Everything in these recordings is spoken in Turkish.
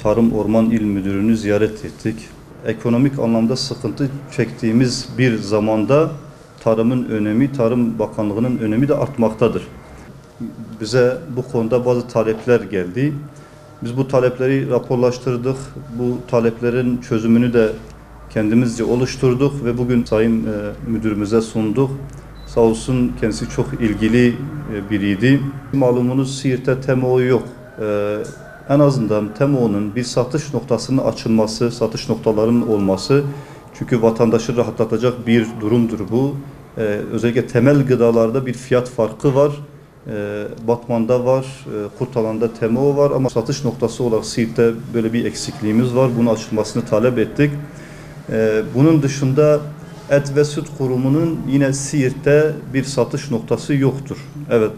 Tarım Orman İl Müdürü'nü ziyaret ettik. Ekonomik anlamda sıkıntı çektiğimiz bir zamanda tarımın önemi, Tarım Bakanlığı'nın önemi de artmaktadır. Bize bu konuda bazı talepler geldi. Biz bu talepleri raporlaştırdık. Bu taleplerin çözümünü de kendimizce oluşturduk ve bugün Sayın Müdürümüze sunduk. Sağ olsun kendisi çok ilgili biriydi. Malumunuz Siirt'te TMO yok. En azından TMO'nun bir satış noktasının açılması, satış noktalarının olması, çünkü vatandaşı rahatlatacak bir durumdur bu. Özellikle temel gıdalarda bir fiyat farkı var. Batman'da var, Kurtalan'da TMO var ama satış noktası olarak Siirt'te böyle bir eksikliğimiz var. Bunun açılmasını talep ettik. Bunun dışında Et ve Süt Kurumu'nun yine Siirt'te bir satış noktası yoktur. Evet,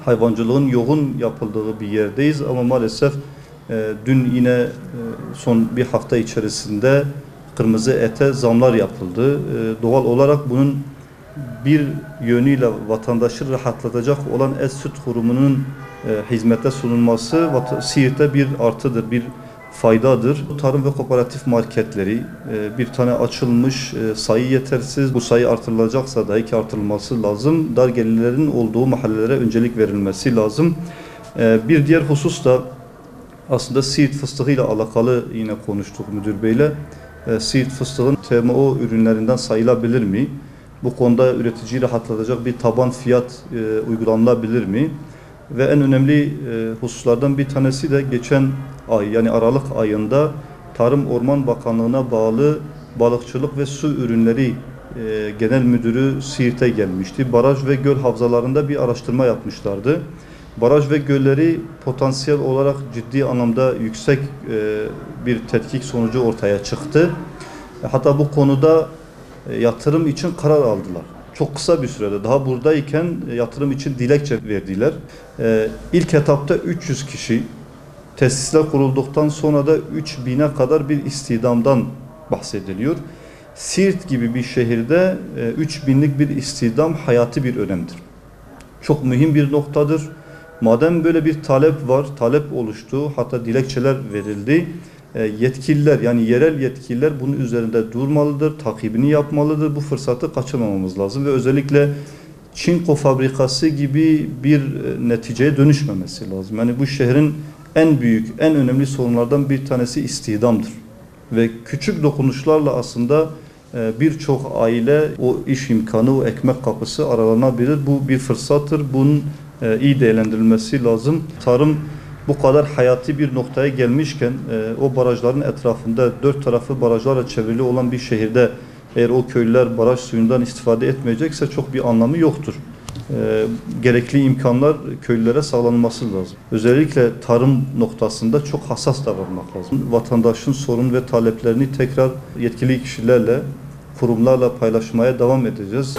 hayvancılığın yoğun yapıldığı bir yerdeyiz ama maalesef dün yine son bir hafta içerisinde kırmızı ete zamlar yapıldı. Doğal olarak bunun bir yönüyle vatandaşı rahatlatacak olan Et Süt Kurumu'nun hizmete sunulması Siirt'te bir artıdır, bir faydadır. Tarım ve kooperatif marketleri bir tane açılmış, sayı yetersiz. Bu sayı artırılacaksa dahi ki artırılması lazım. Dar gelirlerin olduğu mahallelere öncelik verilmesi lazım. Bir diğer husus da aslında Siirt fıstığı ile alakalı yine konuştuk müdür beyle. Siirt fıstığın TMO ürünlerinden sayılabilir mi? Bu konuda üreticiyi rahatlatacak bir taban fiyat uygulanabilir mi? Ve en önemli hususlardan bir tanesi de geçen ay, yani Aralık ayında Tarım Orman Bakanlığı'na bağlı Balıkçılık ve Su Ürünleri Genel Müdürü Siirt'e gelmişti. Baraj ve göl havzalarında bir araştırma yapmışlardı. Baraj ve gölleri potansiyel olarak ciddi anlamda yüksek bir tetkik sonucu ortaya çıktı. Hatta bu konuda yatırım için karar aldılar. Çok kısa bir sürede, daha buradayken yatırım için dilekçe verdiler. İlk etapta 300 kişi, tesisler kurulduktan sonra da 3000'e kadar bir istihdamdan bahsediliyor. Siirt gibi bir şehirde 3000'lik bir istihdam hayati bir önemdir. Çok mühim bir noktadır. Madem böyle bir talep var, talep oluştu, hatta dilekçeler verildi. Yetkililer, yani yerel yetkililer bunun üzerinde durmalıdır, takibini yapmalıdır. Bu fırsatı kaçırmamamız lazım ve özellikle çinko fabrikası gibi bir neticeye dönüşmemesi lazım. Yani bu şehrin en büyük, en önemli sorunlardan bir tanesi istihdamdır. Ve küçük dokunuşlarla aslında birçok aile o iş imkanı, o ekmek kapısı aralanabilir. Bu bir fırsattır. Bunun iyi değerlendirilmesi lazım. Tarım bu kadar hayati bir noktaya gelmişken o barajların etrafında 4 tarafı barajlarla çevrili olan bir şehirde eğer o köylüler baraj suyundan istifade etmeyecekse çok bir anlamı yoktur. Gerekli imkanlar köylülere sağlanması lazım. Özellikle tarım noktasında çok hassas davranmak lazım. Vatandaşın sorun ve taleplerini tekrar yetkili kişilerle, kurumlarla paylaşmaya devam edeceğiz.